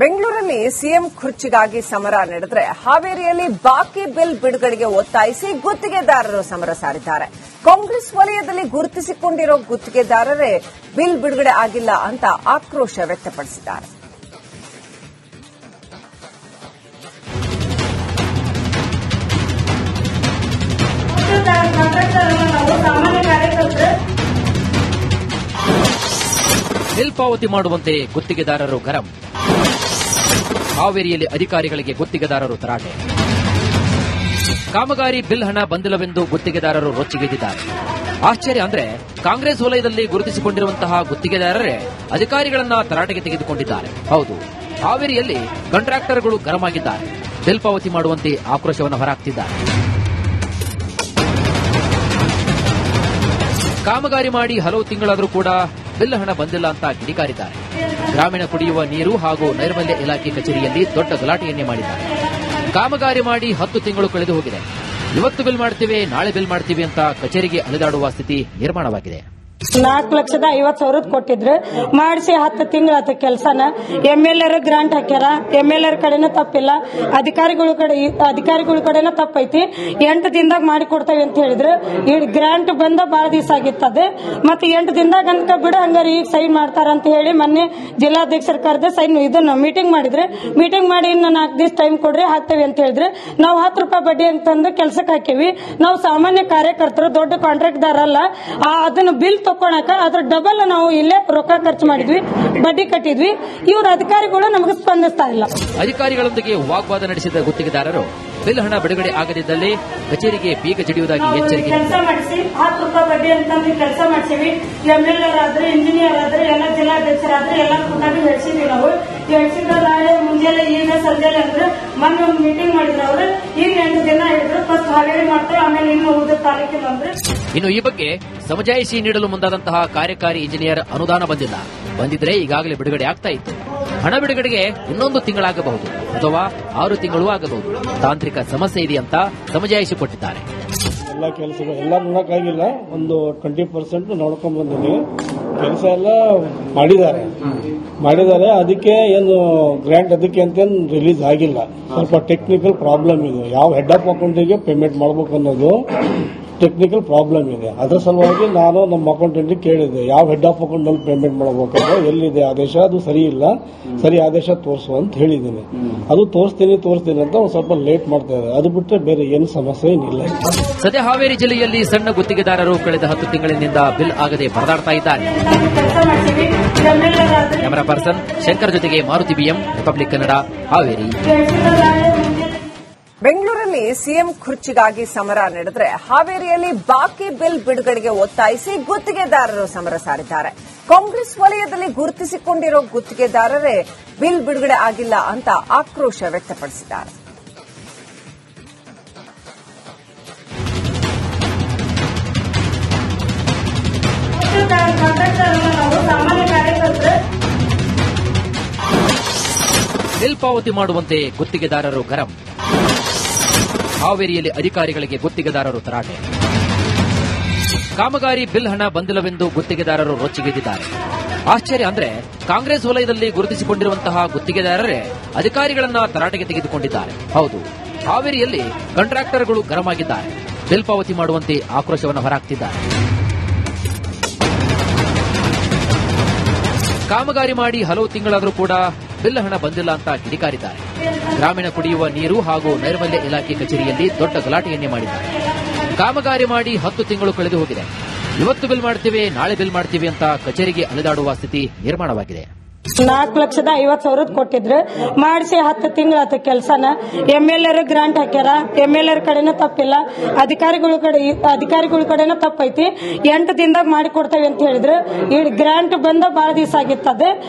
ಬೆಂಗಳೂರಲ್ಲಿ ಸಿಎಂ ಕುರ್ಚಿಗಾಗಿ ಸಮರ ನಡೆದರೆ ಹಾವೇರಿಯಲ್ಲಿ ಬಾಕಿ ಬಿಲ್ ಬಿಡುಗಡೆಗೆ ಒತ್ತಾಯಿಸಿ ಗುತ್ತಿಗೆದಾರರು ಸಮರ ಸಾರಿದ್ದಾರೆ. ಕಾಂಗ್ರೆಸ್ ವಲಯದಲ್ಲಿ ಗುರುತಿಸಿಕೊಂಡಿರೋ ಗುತ್ತಿಗೆದಾರರೇ ಬಿಲ್ ಬಿಡುಗಡೆ ಆಗಿಲ್ಲ ಅಂತ ಆಕ್ರೋಶ ವ್ಯಕ್ತಪಡಿಸಿದ್ದಾರೆ. ಬಿಲ್ ಪಾವತಿ ಮಾಡುವಂತೆ ಗುತ್ತಿಗೆದಾರರು ಗರಂ. ಹಾವೇರಿಯಲ್ಲಿ ಅಧಿಕಾರಿಗಳಿಗೆ ಗುತ್ತಿಗೆದಾರರು ತರಾಟೆ. ಕಾಮಗಾರಿ ಬಿಲ್ ಹಣ ಬಂದಿಲ್ಲವೆಂದು ಗುತ್ತಿಗೆದಾರರು ರೊಚ್ಚಿಗೆದ್ದಿದ್ದಾರೆ. ಆಶ್ಚರ್ಯ ಅಂದ್ರೆ ಕಾಂಗ್ರೆಸ್ ವಲಯದಲ್ಲಿ ಗುರುತಿಸಿಕೊಂಡಿರುವಂತಹ ಗುತ್ತಿಗೆದಾರರೇ ಅಧಿಕಾರಿಗಳನ್ನ ತರಾಟೆಗೆ ತೆಗೆದುಕೊಂಡಿದ್ದಾರೆ. ಹೌದು, ಹಾವೇರಿಯಲ್ಲಿ ಕಾಂಟ್ರಾಕ್ಟರ್ಗಳು ಗರಂ ಆಗಿದ್ದಾರೆ. ಬಿಲ್ ಪಾವತಿ ಮಾಡುವಂತೆ ಆಕ್ರೋಶವನ್ನು ಹೊರಹಾಕ್ತಿದ್ದಾರೆ. ಕಾಮಗಾರಿ ಮಾಡಿ ಹಲವು ತಿಂಗಳಾದರೂ ಕೂಡ ಬಿಲ್ ಹಣ ಬಂದಿಲ್ಲ ಅಂತ ಕಿಡಿಕಾರಿದ್ದಾರೆ. ಗ್ರಾಮೀಣ ಕುಡಿಯುವ ನೀರು ಹಾಗೂ ನೈರ್ಮಲ್ಯ ಇಲಾಖೆ ಕಚೇರಿಯಲ್ಲಿ ದೊಡ್ಡ ಗಲಾಟೆಯನ್ನೇ ಮಾಡಿದ್ದಾರೆ. ಕಾಮಗಾರಿ ಮಾಡಿ 10 ತಿಂಗಳು ಕಳೆದು ಹೋಗಿದೆ. ಇವತ್ತು ಬಿಲ್ ಮಾಡ್ತೀವಿ, ನಾಳೆ ಬಿಲ್ ಮಾಡ್ತೀವಿ ಅಂತ ಕಚೇರಿಗೆ ಅಲೆದಾಡುವ ಸ್ಥಿತಿ ನಿರ್ಮಾಣವಾಗಿದೆ. 4,50,000 ಕೊಟ್ಟಿದ್ರು, ಮಾಡಿಸಿ 10 ತಿಂಗಳಾತ ಕೆಲಸನ. MLR ಗ್ರಾಂಟ್ ಹಾಕ್ಯಾರ, MLR ಕಡೆನೂ ತಪ್ಪಿಲ್ಲ, ಅಧಿಕಾರಿಗಳ ಕಡೆನೂ ತಪ್ಪೈತಿ. 8 ದಿನದಾಗ ಮಾಡಿ ಕೊಡ್ತೇವೆ ಅಂತ ಹೇಳಿದ್ರು. ಈ ಗ್ರಾಂಟ್ ಬಂದ ಬಹಳ ದಿವಸ ಆಗಿತ್ತದ. ಮತ್ತೆ 8 ದಿನದಾಗ ಅಂತ ಬಿಡ ಹಂಗಾರೆ ಈಗ ಸೈನ್ ಮಾಡ್ತಾರ ಅಂತ ಹೇಳಿ ಮೊನ್ನೆ ಜಿಲ್ಲಾಧ್ಯಕ್ಷರ ಕರೆದ ಸೈನ್ ಇದನ್ನ ಮೀಟಿಂಗ್ ಮಾಡಿದ್ರೆ. ಮೀಟಿಂಗ್ ಮಾಡಿ ಇನ್ನು 4 ದಿವಸ ಟೈಮ್ ಕೊಡ್ರಿ ಹಾಕ್ತೇವೆ ಅಂತ ಹೇಳಿದ್ರೆ ನಾವು 10 ರೂಪಾಯಿ ಬಡ್ಡಿ ಅಂತಂದು ಕೆಲಸಕ್ಕೆ ಹಾಕಿವಿ. ನಾವು ಸಾಮಾನ್ಯ ಕಾರ್ಯಕರ್ತರು, ದೊಡ್ಡ ಕಾಂಟ್ರಾಕ್ಟ್ದಾರ ಅಲ್ಲ. ಅದನ್ನ ಬಿಲ್ ತಕೊಳಕ ಅದ್ರ ಡಬಲ್ ನಾವು ಇಲ್ಲೇ ರೊಕ್ಕ ಖರ್ಚು ಮಾಡಿದ್ವಿ, ಬಡ್ಡಿ ಕಟ್ಟಿದ್ವಿ. ಇವ್ರ ಅಧಿಕಾರಿಗಳು ನಮಗೆ ಸ್ಪಂದಿಸ್ತಾ ಇಲ್ಲ. ಅಧಿಕಾರಿಗಳೊಂದಿಗೆ ವಾಗ್ವಾದ ನಡೆಸಿದ ಗುತ್ತಿಗೆದಾರರು ಬಿಲ್ ಹಣ ಬಿಡುಗಡೆ ಆಗದಿದ್ದಲ್ಲಿ ಕಚೇರಿಗೆ ಬೀಗ ಜಡಿಯುವುದಾಗಿ ಎಚ್ಚರಿಕೆ. ಕೆಲಸ ಮಾಡಿಸಿ 10 ರೂಪಾಯಿ ಬಡ್ಡಿ ಅಂತಂದು ಕೆಲಸ ಮಾಡಿಸಿವಿ. MLR ಆದ್ರೆ, ಇಂಜಿನಿಯರ್ ಆದ್ರೆ, ಎಲ್ಲ ಜಿಲ್ಲಾಧ್ಯಕ್ಷರಾದ್ರೆ ಎಲ್ಲ ಕೂತಾಗಿ ಹೇಳ್ಸಿದ್ವಿ. ನಾವು ಹೇಳ್ಸಿದ್ರೆ ಮುಂಜಾನೆ ಈಗ ಸಂಜೆಲೆ ಅಂದ್ರೆ ಮೊನ್ನೆ ಒಂದು ಮೀಟಿಂಗ್ ಮಾಡಿದ್ರು ಅವರು. ಈಗ 8 ದಿನ ಹೇಳಿದ್ರು. ಫಸ್ಟ್ ಹಾವೇರಿ ಮಾಡ್ತಾರೆ, ಆಮೇಲೆ ಇನ್ನು ಉಳಿದ ತಾಲೂಕಿನ ಅಂದ್ರೆ. ಇನ್ನು ಈ ಬಗ್ಗೆ ಸಮಜಾಯಿಷಿ ನೀಡಲು ಮುಂದಾದಂತಹ ಕಾರ್ಯಕಾರಿ ಇಂಜಿನಿಯರ್ ಅನುದಾನ ಬಂದಿದ್ರೆ ಈಗಾಗಲೇ ಬಿಡುಗಡೆ ಆಗ್ತಾ ಇತ್ತು. ಹಣ ಬಿಡುಗಡೆಗೆ ಇನ್ನೊಂದು ತಿಂಗಳಾಗಬಹುದು ಅಥವಾ 6 ತಿಂಗಳು ಆಗಬಹುದು. ತಾಂತ್ರಿಕ ಸಮಸ್ಯೆ ಇದೆ ಅಂತ ಸಮಜಾಯಿಷಿ ಕೊಟ್ಟಿದ್ದಾರೆ. ಎಲ್ಲ ಕೆಲಸಗಳು ಎಲ್ಲ ನೋಡಕ್ಕಾಗಿಲ್ಲ. ಒಂದು 20% ನೋಡ್ಕೊಂಡ್ ಬಂದಿನಿ. ಕೆಲಸ ಎಲ್ಲ ಮಾಡಿದ್ದಾರೆ. ಅದಕ್ಕೆ ಏನು ಗ್ರಾಂಟ್ ಅದಕ್ಕೆ ಅಂತ ರಿಲೀಸ್ ಆಗಿಲ್ಲ. ಸ್ವಲ್ಪ ಟೆಕ್ನಿಕಲ್ ಪ್ರಾಬ್ಲಮ್ ಇದೆ. ಯಾವ ಹೆಡ್ ಆಫ್ ಅಕೌಂಟಿಗೆ ಪೇಮೆಂಟ್ ಮಾಡಬೇಕು ಅನ್ನೋದು ಟೆಕ್ನಿಕಲ್ ಪ್ರಾಬ್ಲಮ್ ಇದೆ. ಅದರ ಸಲುವಾಗಿ ನಾನು ನಮ್ಮ ಅಕೌಂಟೆಂಟ್ ಕೇಳಿದೆ, ಯಾವ ಹೆಡ್ ಆಫ್ ಅಕೌಂಟ್ ನಲ್ಲಿ ಪೇಮೆಂಟ್ ಮಾಡಬೇಕಂದ್ರೆ ಎಲ್ಲಿದೆ ಆದೇಶ, ಅದು ಸರಿ ಇಲ್ಲ, ಸರಿ ಆದೇಶ ತೋರಿಸು ಅಂತ ಹೇಳಿದ್ದೀನಿ. ಅದು ತೋರಿಸ್ತೀನಿ ಅಂತ ಒಂದು ಸ್ವಲ್ಪ ಲೇಟ್ ಮಾಡ್ತಾ ಇದ್ದಾರೆ. ಅದು ಬಿಟ್ಟರೆ ಬೇರೆ ಏನು ಸಮಸ್ಯೆ ಏನಿಲ್ಲ. ಸದ್ಯ ಹಾವೇರಿ ಜಿಲ್ಲೆಯಲ್ಲಿ ಸಣ್ಣ ಗುತ್ತಿಗೆದಾರರು ಕಳೆದ 10 ತಿಂಗಳಿನಿಂದ ಬಿಲ್ ಆಗದೆ ಪರದಾಡ್ತಾ ಇದ್ದಾರೆ. ಕ್ಯಾಮರಾ ಪರ್ಸನ್ ಶಂಕರ್ ಜೊತೆಗೆ ಮಾರುತಿ BM, ರಿಪಬ್ಲಿಕ್ ಕನ್ನಡ, ಹಾವೇರಿ. ಬೆಂಗಳೂರಲ್ಲಿ ಸಿಎಂ ಕುರ್ಚಿಗಾಗಿ ಸಮರ ನಡೆದರೆ ಹಾವೇರಿಯಲ್ಲಿ ಬಾಕಿ ಬಿಲ್ ಬಿಡುಗಡೆಗೆ ಒತ್ತಾಯಿಸಿ ಗುತ್ತಿಗೆದಾರರು ಸಮರ ಸಾರಿದ್ದಾರೆ. ಕಾಂಗ್ರೆಸ್ ವಲಯದಲ್ಲಿ ಗುರುತಿಸಿಕೊಂಡಿರೋ ಗುತ್ತಿಗೆದಾರರೇ ಬಿಲ್ ಬಿಡುಗಡೆ ಆಗಿಲ್ಲ ಅಂತ ಆಕ್ರೋಶ ವ್ಯಕ್ತಪಡಿಸಿದ್ದಾರೆ. ಬಿಲ್ ಪಾವತಿ ಮಾಡುವಂತೆ ಗುತ್ತಿಗೆದಾರರು ಗರಂ. ಹಾವೇರಿಯಲ್ಲಿ ಅಧಿಕಾರಿಗಳಿಗೆ ಗುತ್ತಿಗೆದಾರರು ತರಾಟೆ. ಕಾಮಗಾರಿ ಬಿಲ್ ಹಣ ಬಂದಿಲ್ಲವೆಂದು ಗುತ್ತಿಗೆದಾರರು ರೊಚ್ಚಿಗೆದ್ದಿದ್ದಾರೆ. ಆಶ್ಚರ್ಯ ಅಂದ್ರೆ ಕಾಂಗ್ರೆಸ್ ವಲಯದಲ್ಲಿ ಗುರುತಿಸಿಕೊಂಡಿರುವಂತಹ ಗುತ್ತಿಗೆದಾರರೇ ಅಧಿಕಾರಿಗಳನ್ನ ತರಾಟೆಗೆ ತೆಗೆದುಕೊಂಡಿದ್ದಾರೆ. ಹೌದು, ಹಾವೇರಿಯಲ್ಲಿ ಕಾಂಟ್ರಾಕ್ಟರ್ಗಳು ಗರಂ ಆಗಿದ್ದಾರೆ. ಬಿಲ್ ಪಾವತಿ ಮಾಡುವಂತೆ ಆಕ್ರೋಶವನ್ನು ಹೊರಹಾಕ್ತಿದ್ದಾರೆ. ಕಾಮಗಾರಿ ಮಾಡಿ ಹಲವು ತಿಂಗಳಾದರೂ ಕೂಡ ಬಿಲ್ ಹಣ ಬಂದಿಲ್ಲ ಅಂತ ಕಿಡಿಕಾರಿದ್ದಾರೆ. ಗ್ರಾಮೀಣ ಕುಡಿಯುವ ನೀರು ಹಾಗೂ ನೈರ್ಮಲ್ಯ ಇಲಾಖೆ ಕಚೇರಿಯಲ್ಲಿ ದೊಡ್ಡ ಗಲಾಟೆಯನ್ನೇ ಮಾಡಿದ್ದಾರೆ. ಕಾಮಗಾರಿ ಮಾಡಿ 10 ತಿಂಗಳು ಕಳೆದು ಹೋಗಿದೆ. ಇವತ್ತು ಬಿಲ್ ಮಾಡ್ತೀವಿ, ನಾಳೆ ಬಿಲ್ ಮಾಡ್ತೀವಿ ಅಂತ ಕಚೇರಿಗೆ ಅಲೆದಾಡುವ ಸ್ಥಿತಿ ನಿರ್ಮಾಣವಾಗಿದೆ. 4,50,000 ಕೊಟ್ಟಿದ್ರು, ಮಾಡಿಸಿ 10 ತಿಂಗಳಾತ ಕೆಲಸನ. MLR ಗ್ರಾಂಟ್ ಹಾಕ್ಯಾರ, MLR ಕಡೆನೂ ತಪ್ಪಿಲ್ಲ, ಅಧಿಕಾರಿಗಳ ಕಡೆನೂ ತಪ್ಪೈತಿ. 8 ದಿನದಾಗ ಮಾಡಿ ಕೊಡ್ತೇವೆ ಅಂತ ಹೇಳಿದ್ರು. ಈ ಗ್ರಾಂಟ್ ಬಂದ ಬಹಳ ದಿವಸ ಆಗಿತ್ತದ.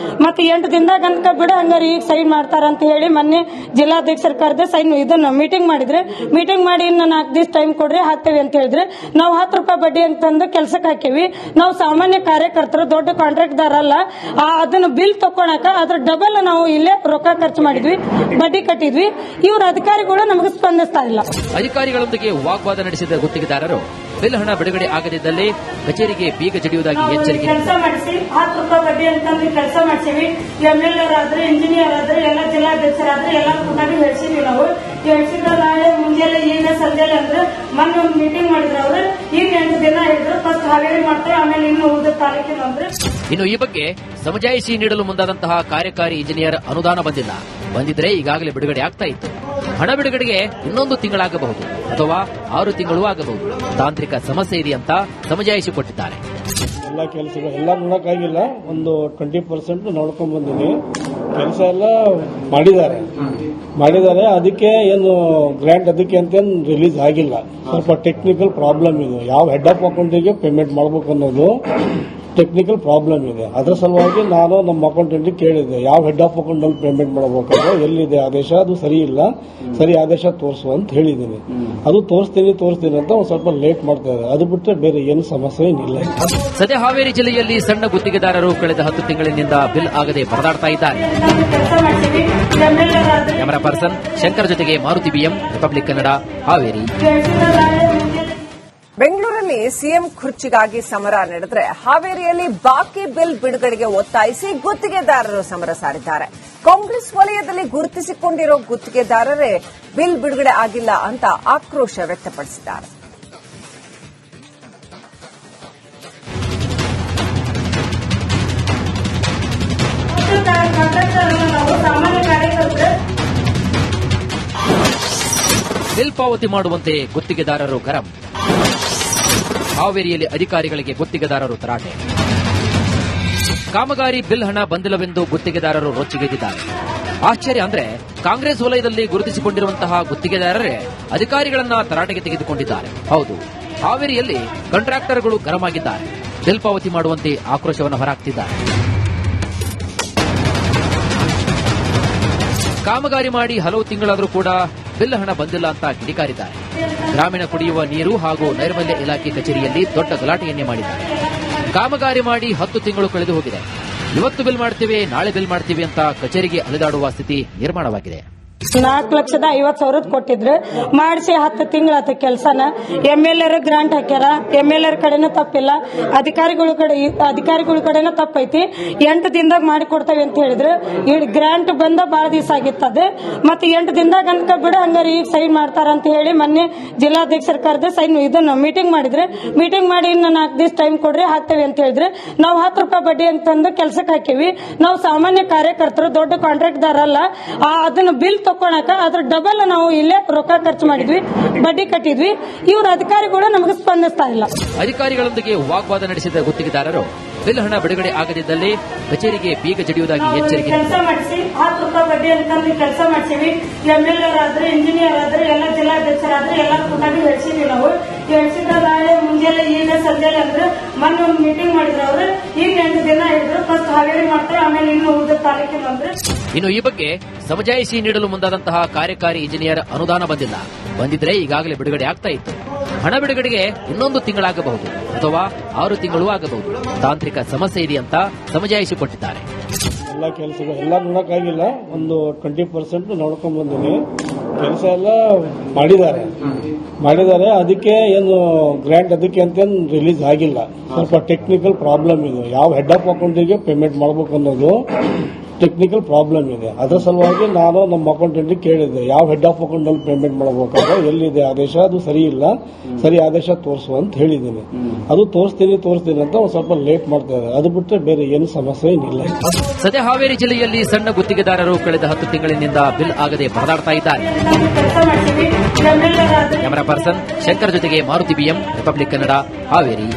ಮತ್ತೆ 8 ದಿನದಾಗ ಅಂತ ಬಿಡ ಹಂಗಾರೆ ಈಗ ಸೈನ್ ಮಾಡ್ತಾರ ಅಂತ ಹೇಳಿ ಮೊನ್ನೆ ಜಿಲ್ಲಾಧ್ಯಕ್ಷರ ಕರೆದ ಸೈನ್ ಇದನ್ನ ಮೀಟಿಂಗ್ ಮಾಡಿದ್ರೆ. ಮೀಟಿಂಗ್ ಮಾಡಿ ಇನ್ನು 4 ದಿವಸ ಟೈಮ್ ಕೊಡ್ರಿ ಹಾಕ್ತೇವೆ ಅಂತ ಹೇಳಿದ್ರೆ ನಾವು 10 ರೂಪಾಯಿ ಬಡ್ಡಿ ಅಂತಂದು ಕೆಲಸಕ್ಕೆ ಹಾಕಿವಿ. ನಾವು ಸಾಮಾನ್ಯ ಕಾರ್ಯಕರ್ತರು, ದೊಡ್ಡ ಕಾಂಟ್ರಾಕ್ಟ್ದಾರ ಅಲ್ಲ. ಅದನ್ನ ಬಿಲ್ ತಕೊಳಕ ಅದ್ರ ಡಬಲ್ ನಾವು ಇಲ್ಲೇ ರೊಕ್ಕ ಖರ್ಚು ಮಾಡಿದ್ವಿ, ಬಡ್ಡಿ ಕಟ್ಟಿದ್ವಿ. ಇವ್ರ ಅಧಿಕಾರಿಗಳು ನಮಗೆ ಸ್ಪಂದಿಸ್ತಾ ಇಲ್ಲ. ಅಧಿಕಾರಿಗಳೊಂದಿಗೆ ವಾಗ್ವಾದ ನಡೆಸಿದ ಗುತ್ತಿಗೆದಾರರು ಬಿಲ್ ಹಣ ಬಿಡುಗಡೆ ಆಗದಿದ್ದಲ್ಲಿ ಕಚೇರಿಗೆ ಬೀಗ ಜಡಿಯುವುದಾಗಿ ಎಚ್ಚರಿಕೆ. ಕೆಲಸ ಮಾಡಿಸಿ 10 ರೂಪಾಯಿ ಬಡ್ಡಿ ಅಂತಂದು ಕೆಲಸ ಮಾಡಿಸಿವಿ. MLR ಆದ್ರೆ, ಇಂಜಿನಿಯರ್ ಆದ್ರೆ, ಎಲ್ಲ ಜಿಲ್ಲಾಧ್ಯಕ್ಷರಾದ್ರೆ ಎಲ್ಲ ಕೂಟಾಗಿ ಹೇಳ್ಸಿದ್ವಿ ನಾವು ಹೇಳ್ಸಿದ್ರ ನಾಳೆ ಮುಂಜಾನೆ ಈಗ ಸಂಜೆಲೆ ಅಂದ್ರೆ ಮೊನ್ನೆ ಒಂದು ಮೀಟಿಂಗ್ ಮಾಡಿದ್ರು ಅವ್ರು ಈಗ 8 ದಿನ ಇದ್ರು ಫಸ್ಟ್ ಹಾವೇರಿ ಮಾಡ್ತಾರೆ ಆಮೇಲೆ ಇನ್ನು ಉಳಿದ ತಾಲೂಕಿನ ಅಂದ್ರೆ. ಇನ್ನು ಈ ಬಗ್ಗೆ ಸಮಜಾಯಿಷಿ ನೀಡಲು ಮುಂದಾದಂತಹ ಕಾರ್ಯಕಾರಿ ಇಂಜಿನಿಯರ್ ಅನುದಾನ ಬಂದಿದ್ರೆ ಈಗಾಗಲೇ ಬಿಡುಗಡೆ ಆಗ್ತಾ ಇತ್ತು. ಹಣ ಬಿಡುಗಡೆಗೆ ಇನ್ನೊಂದು ತಿಂಗಳಾಗಬಹುದು ಅಥವಾ 6 ತಿಂಗಳು ಆಗಬಹುದು. ತಾಂತ್ರಿಕ ಸಮಸ್ಯೆ ಇದೆ ಅಂತ ಸಮಜಾಯಿಷಿ ಕೊಟ್ಟಿದ್ದಾರೆ. ಎಲ್ಲ ಕೆಲಸಗಳು ಎಲ್ಲ ನೋಡಕ್ಕಾಗಿಲ್ಲ, ಒಂದು 20% ನೋಡ್ಕೊಂಡ್ ಬಂದಿನಿ. ಕೆಲಸ ಎಲ್ಲ ಮಾಡಿದ್ದಾರೆ ಅದಕ್ಕೆ ಏನು ಗ್ರಾಂಟ್ ಅದಕ್ಕೆ ಅಂತ ರಿಲೀಸ್ ಆಗಿಲ್ಲ. ಸ್ವಲ್ಪ ಟೆಕ್ನಿಕಲ್ ಪ್ರಾಬ್ಲಮ್ ಇದೆ. ಯಾವ ಹೆಡ್ ಆಫ್ ಅಕೌಂಟಿಗೆ ಪೇಮೆಂಟ್ ಮಾಡಬೇಕು ಅನ್ನೋದು ಟೆಕ್ನಿಕಲ್ ಪ್ರಾಬ್ಲಮ್ ಇದೆ. ಅದರ ಸಲುವಾಗಿ ನಾನು ನಮ್ಮ ಅಕೌಂಟೆಂಟ್ ಕೇಳಿದ್ದೆ, ಯಾವ ಹೆಡ್ ಆಫ್ ಅಕೌಂಟ್ ಅಲ್ಲಿ ಪೇಮೆಂಟ್ ಮಾಡಬೇಕಾದ್ರೆ ಎಲ್ಲಿದೆ ಆದೇಶ, ಅದು ಸರಿ ಇಲ್ಲ, ಸರಿ ಆದೇಶ ತೋರಿಸು ಅಂತ ಹೇಳಿದ್ದೀನಿ. ಅದು ತೋರಿಸ್ತೀನಿ ಅಂತ ಒಂದು ಸ್ವಲ್ಪ ಲೇಟ್ ಮಾಡ್ತಾ ಇದೆ. ಅದು ಬಿಟ್ಟರೆ ಬೇರೆ ಏನು ಸಮಸ್ಯೆ ಏನಿಲ್ಲ. ಸದ್ಯ ಹಾವೇರಿ ಜಿಲ್ಲೆಯಲ್ಲಿ ಸಣ್ಣ ಗುತ್ತಿಗೆದಾರರು ಕಳೆದ 10 ತಿಂಗಳಿನಿಂದ ಬಿಲ್ ಆಗದೆ ಪರದಾಡ್ತಾ ಇದ್ದಾರೆ. ಕ್ಯಾಮರಾ ಪರ್ಸನ್ ಶಂಕರ್ ಜೊತೆಗೆ ಮಾರುತಿ ಬಿಎಂ, ರಿಪಬ್ಲಿಕ್ ಕನ್ನಡ, ಹಾವೇರಿ. ಬೆಂಗಳೂರಲ್ಲಿ ಸಿಎಂ ಕುರ್ಚಿಗಾಗಿ ಸಮರ ನಡೆದರೆ ಹಾವೇರಿಯಲ್ಲಿ ಬಾಕಿ ಬಿಲ್ ಬಿಡುಗಡೆಗೆ ಒತ್ತಾಯಿಸಿ ಗುತ್ತಿಗೆದಾರರು ಸಮರ ಸಾರಿದ್ದಾರೆ. ಕಾಂಗ್ರೆಸ್ ವಲಯದಲ್ಲಿ ಗುರುತಿಸಿಕೊಂಡಿರೋ ಗುತ್ತಿಗೆದಾರರೇ ಬಿಲ್ ಬಿಡುಗಡೆ ಆಗಿಲ್ಲ ಅಂತ ಆಕ್ರೋಶ ವ್ಯಕ್ತಪಡಿಸಿದ್ದಾರೆ. ಬಿಲ್ ಪಾವತಿ ಮಾಡುವಂತೆ ಗುತ್ತಿಗೆದಾರರು ಗರಂ. ಹಾವೇರಿಯಲ್ಲಿ ಅಧಿಕಾರಿಗಳಿಗೆ ಗುತ್ತಿಗೆದಾರರು ತರಾಟೆ. ಕಾಮಗಾರಿ ಬಿಲ್ ಹಣ ಬಂದಿಲ್ಲವೆಂದು ಗುತ್ತಿಗೆದಾರರು ರೊಚ್ಚಿಗೆದ್ದಿದ್ದಾರೆ. ಆಶ್ಚರ್ಯ ಅಂದ್ರೆ ಕಾಂಗ್ರೆಸ್ ವಲಯದಲ್ಲಿ ಗುರುತಿಸಿಕೊಂಡಿರುವಂತಹ ಗುತ್ತಿಗೆದಾರರೇ ಅಧಿಕಾರಿಗಳನ್ನ ತರಾಟೆಗೆ ತೆಗೆದುಕೊಂಡಿದ್ದಾರೆ. ಹೌದು, ಹಾವೇರಿಯಲ್ಲಿ ಕಾಂಟ್ರಾಕ್ಟರ್ಗಳು ಗರಂ ಆಗಿದ್ದಾರೆ. ಬಿಲ್ ಪಾವತಿ ಮಾಡುವಂತೆ ಆಕ್ರೋಶವನ್ನು ಹೊರಹಾಕ್ತಿದ್ದಾರೆ. ಕಾಮಗಾರಿ ಮಾಡಿ ಹಲವು ತಿಂಗಳಾದರೂ ಕೂಡ ಬಿಲ್ ಹಣ ಬಂದಿಲ್ಲ ಅಂತ ಕಿಡಿಕಾರಿದ್ದಾರೆ. ಗ್ರಾಮೀಣ ಕುಡಿಯುವ ನೀರು ಹಾಗೂ ನೈರ್ಮಲ್ಯ ಇಲಾಖೆ ಕಚೇರಿಯಲ್ಲಿ ದೊಡ್ಡ ಗಲಾಟೆಯನ್ನೇ ಮಾಡಿದ್ದಾರೆ. ಕಾಮಗಾರಿ ಮಾಡಿ 10 ತಿಂಗಳು ಕಳೆದು ಹೋಗಿದೆ. ಇವತ್ತು ಬಿಲ್ ಮಾಡ್ತೀವಿ, ನಾಳೆ ಬಿಲ್ ಮಾಡ್ತೀವಿ ಅಂತ ಕಚೇರಿಗೆ ಅಲೆದಾಡುವ ಸ್ಥಿತಿ ನಿರ್ಮಾಣವಾಗಿದೆ. 4,50,000 ಕೊಟ್ಟಿದ್ರು, ಮಾಡಿಸಿ 10 ತಿಂಗಳಾತ ಕೆಲಸನ. MLR ಗ್ರಾಂಟ್ ಹಾಕ್ಯಾರ, MLR ಕಡೆನೂ ತಪ್ಪಿಲ್ಲ, ಅಧಿಕಾರಿಗಳ ಕಡೆನೂ ತಪ್ಪೈತಿ. 8 ದಿನದಾಗ ಮಾಡಿಕೊಡ್ತೇವೆ ಅಂತ ಹೇಳಿದ್ರು. ಈ ಗ್ರಾಂಟ್ ಬಂದ ಬಹಳ ದಿವಸ ಆಗಿತ್ತದ. ಮತ್ತೆ 8 ದಿನದಾಗ ಅನ್ಕ ಬಿಡ ಹಂಗಾರೆ ಈಗ ಸೈನ್ ಮಾಡ್ತಾರ ಅಂತ ಹೇಳಿ ಮೊನ್ನೆ ಜಿಲ್ಲಾಧ್ಯಕ್ಷರ ಕರೆದು ಸೈನ್ ಇದನ್ನ ಮೀಟಿಂಗ್ ಮಾಡಿದ್ರೆ. ಮೀಟಿಂಗ್ ಮಾಡಿ ಇನ್ನು 4 ದಿವಸ ಟೈಮ್ ಕೊಡ್ರಿ ಹಾಕ್ತೇವೆ ಅಂತ ಹೇಳಿದ್ರೆ ನಾವು 10 ರೂಪಾಯಿ ಬಡ್ಡಿ ಅಂತಂದು ಕೆಲಸಕ್ಕೆ ಹಾಕಿವಿ. ನಾವು ಸಾಮಾನ್ಯ ಕಾರ್ಯಕರ್ತರು, ದೊಡ್ಡ ಕಾಂಟ್ರಾಕ್ಟ್ದಾರ ಅಲ್ಲ. ಅದನ್ನ ಬಿಲ್ ತಕೊಳಕ ಅದ್ರ ಡಬಲ್ ನಾವು ಇಲ್ಲೇ ರೊಕ್ಕ ಖರ್ಚು ಮಾಡಿದ್ವಿ, ಬಡ್ಡಿ ಕಟ್ಟಿದ್ವಿ. ಇವ್ರ ಅಧಿಕಾರಿಗಳು ನಮಗೆ ಸ್ಪಂದಿಸ್ತಾ ಇಲ್ಲ. ಅಧಿಕಾರಿಗಳೊಂದಿಗೆ ವಾಗ್ವಾದ ನಡೆಸಿದ ಗುತ್ತಿಗೆದಾರರು ಬಿಲ್ ಹಣ ಬಿಡುಗಡೆ ಆಗದಿದ್ದಲ್ಲಿ ಕಚೇರಿಗೆ ಬೀಗ ಜಡಿಯುವುದಾಗಿ ಎಚ್ಚರಿಕೆ. ಕೆಲಸ ಮಾಡಿಸಿ 10 ರೂಪಾಯಿ ಬಡ್ಡಿ ಅಂತಂದು ಕೆಲಸ ಮಾಡಿಸಿವಿ. MLR ಆದ್ರೆ, ಇಂಜಿನಿಯರ್ ಆದ್ರೆ, ಎಲ್ಲ ಜಿಲ್ಲಾಧ್ಯಕ್ಷರಾದ್ರೆ ಎಲ್ಲ ಕೂಟಾಗಿ ಹೇಳ್ಸಿದ್ವಿ ನಾವು. ಹೇಳ್ಸಿದ್ರ ನಾಳೆ ಮುಂಜಾನೆ ಈಗ ಸಂಜೆಲೆ ಅಂದ್ರೆ ಮೊನ್ನೆ ಒಂದು ಮೀಟಿಂಗ್ ಮಾಡಿದ್ರು ಅವ್ರು ಈಗ 8 ದಿನ ಇದ್ರು ಫಸ್ಟ್ ಹಾವೇರಿ ಮಾಡ್ತಾರೆ ಆಮೇಲೆ ಇನ್ನು ಉಳಿದ ತಾಲೂಕಿನ ಅಂದ್ರೆ. ಇನ್ನು ಈ ಬಗ್ಗೆ ಸಮಜಾಯಿಷಿ ನೀಡಲು ಮುಂದಾದಂತಹ ಕಾರ್ಯಕಾರಿ ಇಂಜಿನಿಯರ್ ಅನುದಾನ ಬಂದಿದ್ರೆ ಈಗಾಗಲೇ ಬಿಡುಗಡೆ ಆಗ್ತಾ ಇತ್ತು. ಹಣ ಬಿಡುಗಡೆಗೆ ಇನ್ನೊಂದು ತಿಂಗಳಾಗಬಹುದು ಅಥವಾ 6 ತಿಂಗಳು ಆಗಬಹುದು. ತಾಂತ್ರಿಕ ಸಮಸ್ಯೆ ಇದೆ ಅಂತ ಸಮಜಾಯಿಷಿ ಕೊಟ್ಟಿದ್ದಾರೆ. ಎಲ್ಲ ಕೆಲಸಗಳು ಎಲ್ಲ ನೋಡಕ್ಕಾಗಿಲ್ಲ, ಒಂದು 20% ನೋಡ್ಕೊಂಡ್ ಬಂದಿನಿ. ಕೆಲಸ ಎಲ್ಲ ಮಾಡಿದ್ದಾರೆ ಅದಕ್ಕೆ ಏನು ಗ್ರಾಂಟ್ ಅದಕ್ಕೆ ಅಂತ ರಿಲೀಸ್ ಆಗಿಲ್ಲ. ಸ್ವಲ್ಪ ಟೆಕ್ನಿಕಲ್ ಪ್ರಾಬ್ಲಮ್ ಇದೆ. ಯಾವ ಹೆಡ್ ಆಫ್ ಅಕೌಂಟಿಗೆ ಪೇಮೆಂಟ್ ಮಾಡಬೇಕು ಅನ್ನೋದು ಟೆಕ್ನಿಕಲ್ ಪ್ರಾಬ್ಲಮ್ ಇದೆ. ಅದರ ಸಲುವಾಗಿ ನಾನು ನಮ್ಮ ಅಕೌಂಟೆಂಟ್ ಕೇಳಿದ್ದೆ, ಯಾವ ಹೆಡ್ ಆಫ್ ಅಕೌಂಟ್ ಅಲ್ಲಿ ಪೇಮೆಂಟ್ ಮಾಡಬೇಕಾದ್ರೆ ಎಲ್ಲಿದೆ ಆದೇಶ, ಅದು ಸರಿ ಇಲ್ಲ, ಸರಿ ಆದೇಶ ತೋರಿಸು ಅಂತ ಹೇಳಿದ್ದೀನಿ. ಅದು ತೋರಿಸ್ತೀನಿ ಅಂತ ಒಂದು ಸ್ವಲ್ಪ ಲೇಟ್ ಮಾಡ್ತಾ ಇದೆ. ಅದು ಬಿಟ್ಟರೆ ಬೇರೆ ಏನು ಸಮಸ್ಯೆ ಏನಿಲ್ಲ. ಸದ್ಯ ಹಾವೇರಿ ಜಿಲ್ಲೆಯಲ್ಲಿ ಸಣ್ಣ ಗುತ್ತಿಗೆದಾರರು ಕಳೆದ 10 ತಿಂಗಳಿನಿಂದ ಬಿಲ್ ಆಗದೆ ಪರದಾಡ್ತಾ ಇದ್ದಾರೆ. ಕ್ಯಾಮರಾ ಪರ್ಸನ್ ಶಂಕರ್ ಜೊತೆಗೆ ಮಾರುತಿ ಬಿಎಂ, ರಿಪಬ್ಲಿಕ್ ಕನ್ನಡ, ಹಾವೇರಿ.